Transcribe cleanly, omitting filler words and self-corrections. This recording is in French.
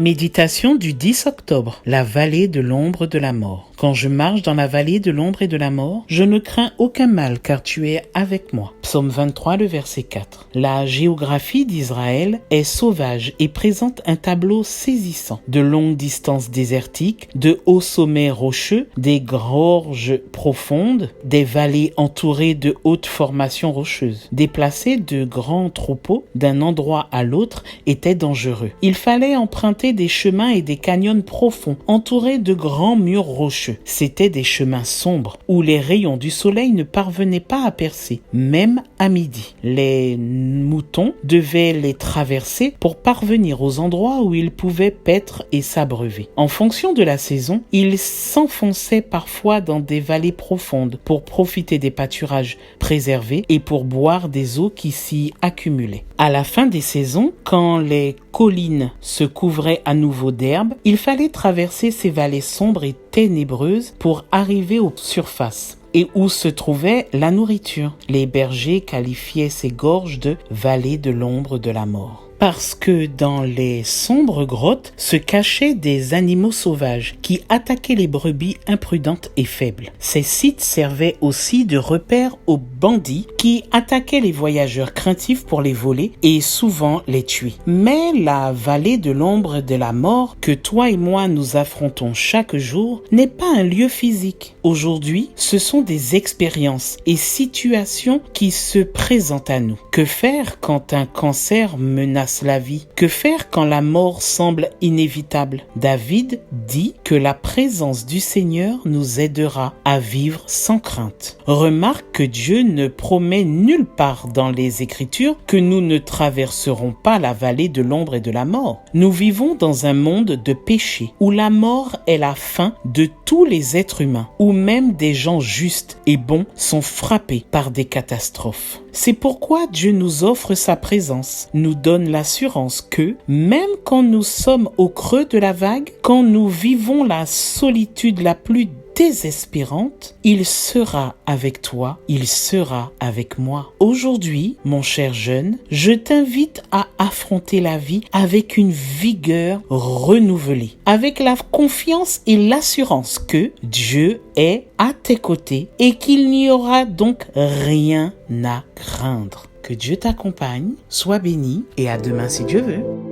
Méditation du 10 octobre, la vallée de l'ombre de la mort. Quand je marche dans la vallée de l'ombre et de la mort, je ne crains aucun mal car tu es avec moi. Psaume 23, le verset 4. La géographie d'Israël est sauvage et présente un tableau saisissant. De longues distances désertiques, de hauts sommets rocheux, des gorges profondes, des vallées entourées de hautes formations rocheuses. Déplacer de grands troupeaux d'un endroit à l'autre était dangereux. Il fallait emprunter des chemins et des canyons profonds, entourés de grands murs rocheux. C'étaient des chemins sombres, où les rayons du soleil ne parvenaient pas à percer, même à midi. Les moutons devaient les traverser pour parvenir aux endroits où ils pouvaient paître et s'abreuver. En fonction de la saison, ils s'enfonçaient parfois dans des vallées profondes pour profiter des pâturages préservés et pour boire des eaux qui s'y accumulaient. À la fin des saisons, quand les collines se couvraient à nouveau d'herbe, il fallait traverser ces vallées sombres et ténébreuses pour arriver aux surfaces et où se trouvait la nourriture. Les bergers qualifiaient ces gorges de vallées de l'ombre de la mort. Parce que dans les sombres grottes se cachaient des animaux sauvages qui attaquaient les brebis imprudentes et faibles. Ces sites servaient aussi de repères aux bandits qui attaquaient les voyageurs craintifs pour les voler et souvent les tuer. Mais la vallée de l'ombre de la mort que toi et moi nous affrontons chaque jour n'est pas un lieu physique. Aujourd'hui, ce sont des expériences et situations qui se présentent à nous. Que faire quand un cancer menace la vie? Que faire quand la mort semble inévitable? David dit que la présence du Seigneur nous aidera à vivre sans crainte. Remarque que Dieu ne promet nulle part dans les Écritures que nous ne traverserons pas la vallée de l'ombre et de la mort. Nous vivons dans un monde de péché où la mort est la fin de tous les êtres humains, où même des gens justes et bons sont frappés par des catastrophes. C'est pourquoi Dieu nous offre sa présence, nous donne l'assurance que, même quand nous sommes au creux de la vague, quand nous vivons la solitude la plus désespérante, il sera avec toi, il sera avec moi. Aujourd'hui, mon cher jeune, je t'invite à affronter la vie avec une vigueur renouvelée, avec la confiance et l'assurance que Dieu est à tes côtés et qu'il n'y aura donc rien à craindre. Que Dieu t'accompagne, sois béni et à demain si Dieu veut.